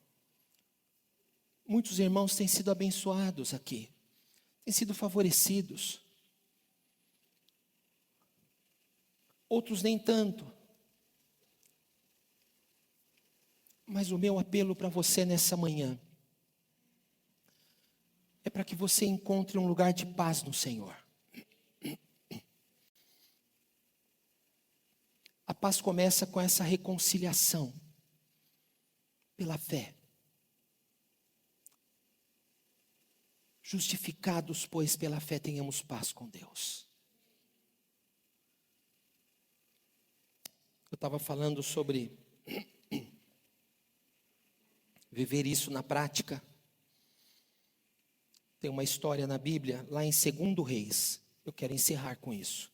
Muitos irmãos têm sido abençoados aqui, têm sido favorecidos. Outros nem tanto. Mas o meu apelo para você nessa manhã é para que você encontre um lugar de paz no Senhor. A paz começa com essa reconciliação pela fé. Justificados, pois, pela fé, tenhamos paz com Deus. Eu estava falando sobre viver isso na prática. Tem uma história na Bíblia, lá em 2 Reis. Eu quero encerrar com isso.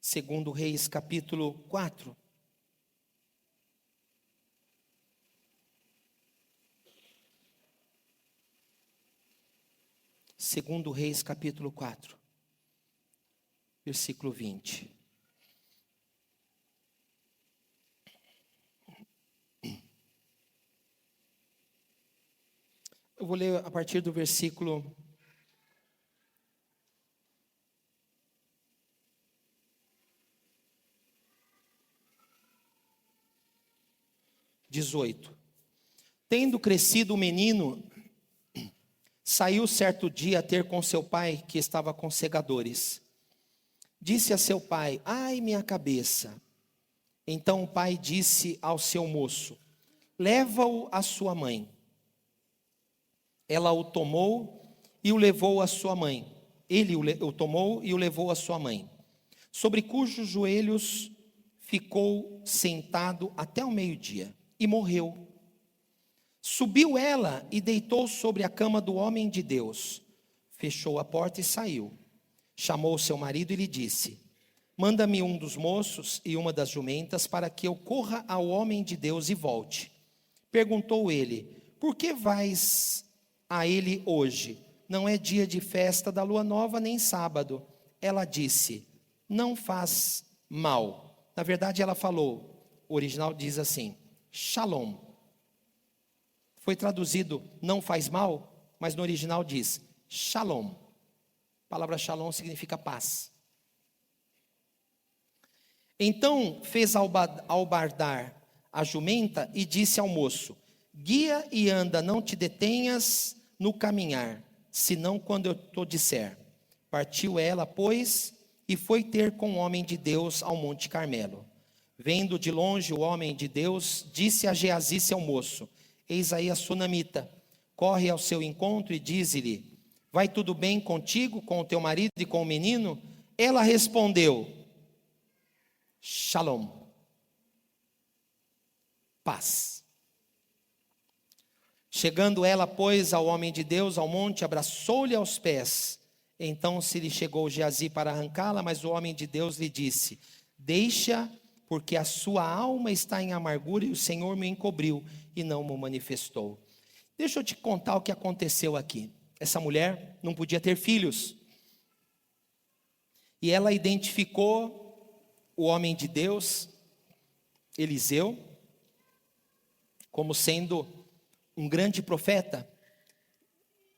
2 Reis, capítulo 4. Segundo Reis, capítulo 4, versículo 20. Eu vou ler a partir do versículo 18. Tendo crescido o menino, saiu certo dia a ter com seu pai, que estava com segadores. Disse a seu pai: ai, minha cabeça. Então o pai disse ao seu moço: leva-o à sua mãe. Ela o tomou e o levou à sua mãe. Ele o tomou e o levou à sua mãe, sobre cujos joelhos ficou sentado até o meio-dia, e morreu. Subiu ela e deitou sobre a cama do homem de Deus. Fechou a porta e saiu. Chamou seu marido e lhe disse: manda-me um dos moços e uma das jumentas, para que eu corra ao homem de Deus e volte. Perguntou ele: por que vais a ele hoje? Não é dia de festa da lua nova, nem sábado. Ela disse: não faz mal. Na verdade ela falou, o original diz assim, shalom. Foi traduzido não faz mal, mas no original diz shalom. A palavra shalom significa paz. Então fez albardar a jumenta e disse ao moço: guia e anda, não te detenhas no caminhar, senão quando eu te disser. Partiu ela, pois, e foi ter com o homem de Deus ao Monte Carmelo. Vendo de longe o homem de Deus, disse a Geazi seu moço: eis aí a sunamita. Corre ao seu encontro e dize-lhe: vai tudo bem contigo, com o teu marido e com o menino? Ela respondeu: shalom. Paz. Chegando ela, pois, ao homem de Deus, ao monte, abraçou-lhe aos pés. Então se lhe chegou Geazi para arrancá-la, mas o homem de Deus lhe disse: deixa, porque a sua alma está em amargura e o Senhor me encobriu e não me manifestou. Deixa eu te contar o que aconteceu aqui. Essa mulher não podia ter filhos. E ela identificou o homem de Deus, Eliseu, como sendo um grande profeta.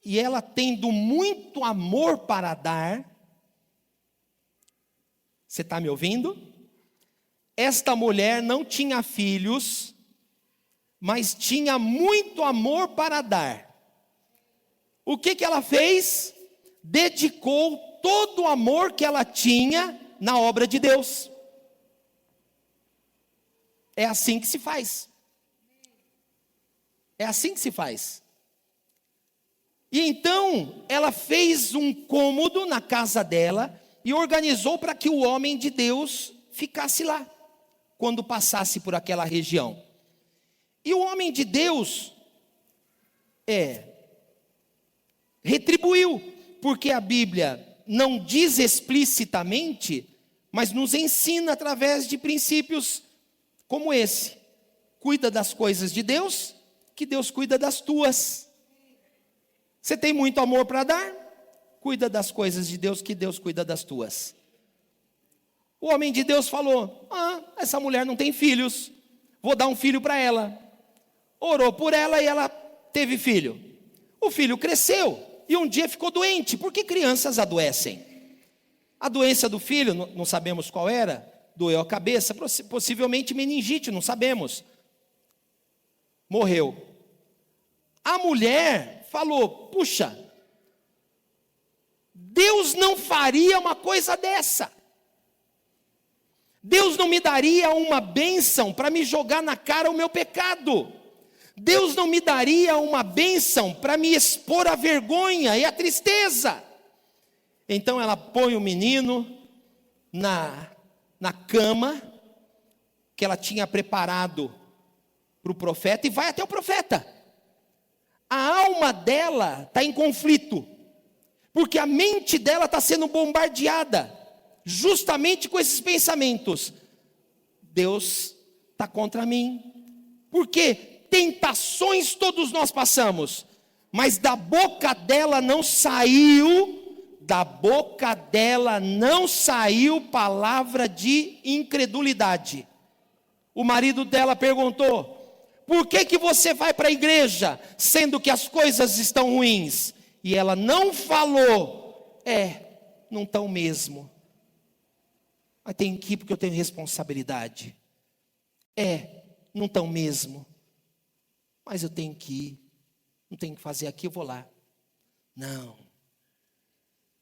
E ela, tendo muito amor para dar, você está me ouvindo? Esta mulher não tinha filhos, mas tinha muito amor para dar. O que ela fez? Dedicou todo o amor que ela tinha na obra de Deus. É assim que se faz. É assim que se faz. E então, ela fez um cômodo na casa dela e organizou para que o homem de Deus ficasse lá, quando passasse por aquela região. E o homem de Deus retribuiu, porque a Bíblia não diz explicitamente, mas nos ensina através de princípios como esse. Cuida das coisas de Deus, que Deus cuida das tuas. Você tem muito amor para dar? Cuida das coisas de Deus, que Deus cuida das tuas. O homem de Deus falou: essa mulher não tem filhos, vou dar um filho para ela. Orou por ela e ela teve filho. O filho cresceu e um dia ficou doente. Por que crianças adoecem? A doença do filho, não sabemos qual era, doeu a cabeça, possivelmente meningite, não sabemos. Morreu. A mulher falou: puxa, Deus não faria uma coisa dessa. Deus não me daria uma bênção para me jogar na cara o meu pecado. Deus não me daria uma bênção para me expor à vergonha e à tristeza. Então ela põe o menino na cama que ela tinha preparado para o profeta e vai até o profeta. A alma dela está em conflito, porque a mente dela está sendo bombardeada, justamente com esses pensamentos. Deus está contra mim, porque tentações todos nós passamos, mas da boca dela não saiu palavra de incredulidade. O marido dela perguntou: por que você vai para a igreja, sendo que as coisas estão ruins? E ela não falou: não estão mesmo. Mas tenho que ir porque eu tenho responsabilidade. Não estão mesmo. Mas eu tenho que ir. Não tenho que fazer aqui, eu vou lá.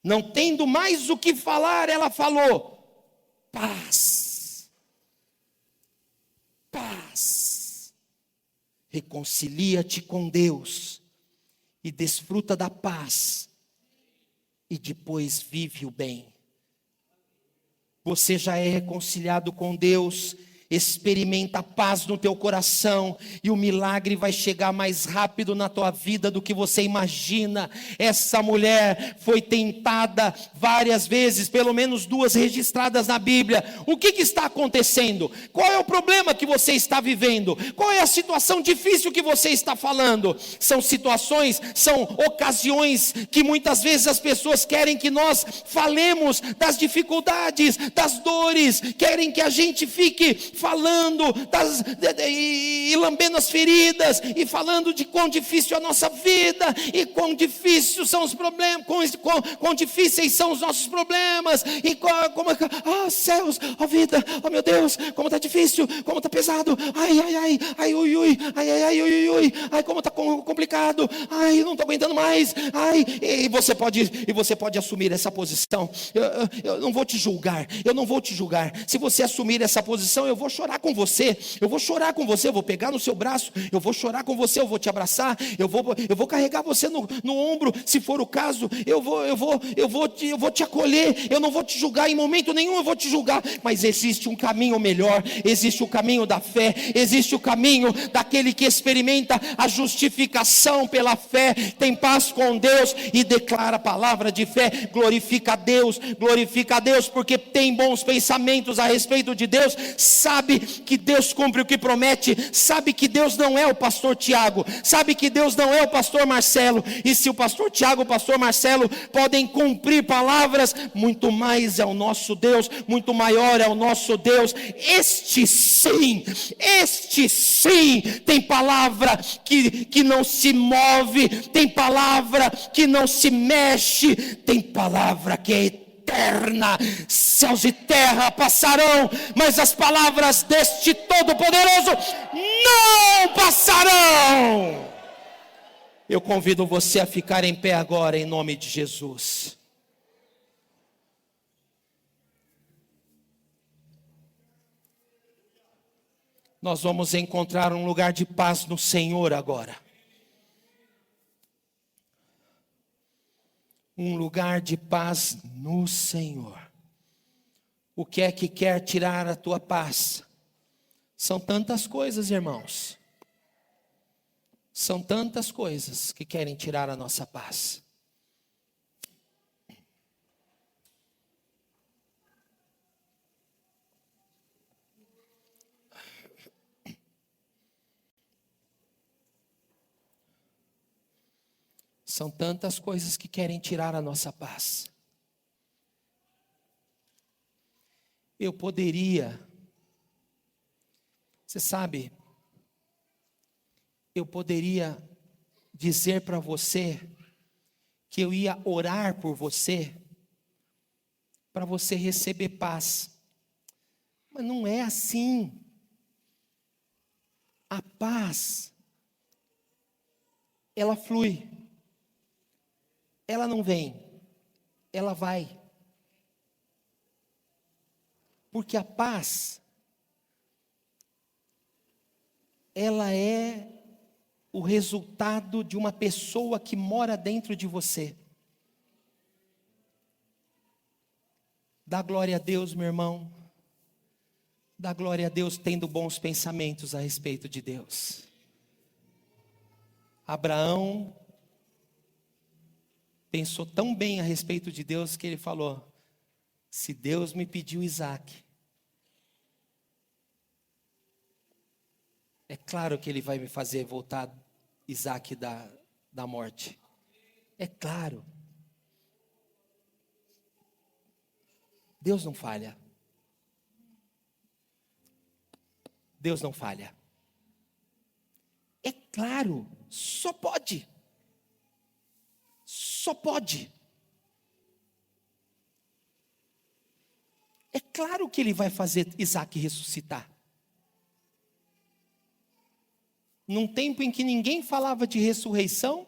Não tendo mais o que falar, ela falou: paz. Paz. Reconcilia-te com Deus e desfruta da paz. E depois vive o bem. Você já é reconciliado com Deus, experimenta a paz no teu coração, e o milagre vai chegar mais rápido na tua vida do que você imagina. Essa mulher foi tentada várias vezes, pelo menos 2 registradas na Bíblia. O que está acontecendo? Qual é o problema que você está vivendo? Qual é a situação difícil que você está falando? São situações, são ocasiões que muitas vezes as pessoas querem que nós falemos das dificuldades, das dores, querem que a gente fique falando e lambendo as feridas, e falando de quão difícil é a nossa vida, e quão difíceis são os problemas, quão difíceis são os nossos problemas, e céus, vida, meu Deus, como está difícil, como está pesado, como está complicado, eu não estou aguentando mais, e você pode assumir essa posição. Eu não vou te julgar, se você assumir essa posição, eu vou chorar com você, eu vou pegar no seu braço, eu vou chorar com você, eu vou te abraçar, eu vou carregar você no ombro, se for o caso, eu vou te acolher, eu não vou te julgar, em momento nenhum eu vou te julgar, mas existe um caminho melhor, existe o caminho da fé, existe o caminho daquele que experimenta a justificação pela fé, tem paz com Deus e declara a palavra de fé, glorifica a Deus, porque tem bons pensamentos a respeito de Deus, sabe que Deus cumpre o que promete, sabe que Deus não é o pastor Tiago, sabe que Deus não é o pastor Marcelo, e se o pastor Tiago e o pastor Marcelo podem cumprir palavras, muito mais é o nosso Deus, muito maior é o nosso Deus. Este sim tem palavra que não se move, tem palavra que não se mexe, tem palavra que é eterna. Céus e terra passarão, mas as palavras deste Todo-Poderoso não passarão. Eu convido você a ficar em pé agora, em nome de Jesus. Nós vamos encontrar um lugar de paz no Senhor agora. Um lugar de paz no Senhor. O que é que quer tirar a tua paz? São tantas coisas, irmãos. São tantas coisas que querem tirar a nossa paz. São tantas coisas que querem tirar a nossa paz. Eu poderia, você sabe, eu poderia dizer para você que eu ia orar por você, para você receber paz. Mas não é assim. A paz, ela flui. Ela não vem, ela vai. Porque a paz, ela é o resultado de uma pessoa que mora dentro de você. Dá glória a Deus, meu irmão. Dá glória a Deus tendo bons pensamentos a respeito de Deus. Abraão pensou tão bem a respeito de Deus que ele falou: se Deus me pediu Isaac, é claro que Ele vai me fazer voltar Isaac da morte. É claro. Deus não falha. Deus não falha. É claro, só pode. Só pode. É claro que Ele vai fazer Isaac ressuscitar. Num tempo em que ninguém falava de ressurreição,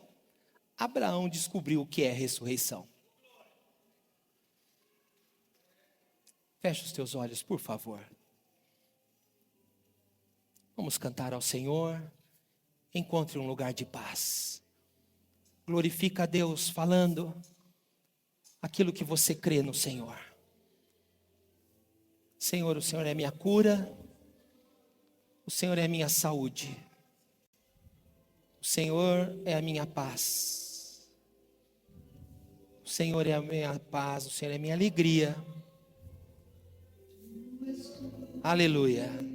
Abraão descobriu o que é ressurreição. Feche os teus olhos, por favor. Vamos cantar ao Senhor. Encontre um lugar de paz. Glorifica a Deus falando aquilo que você crê no Senhor. Senhor, o Senhor é minha cura. O Senhor é a minha saúde. O Senhor é a minha paz. O Senhor é a minha paz. O Senhor é a minha alegria. Aleluia.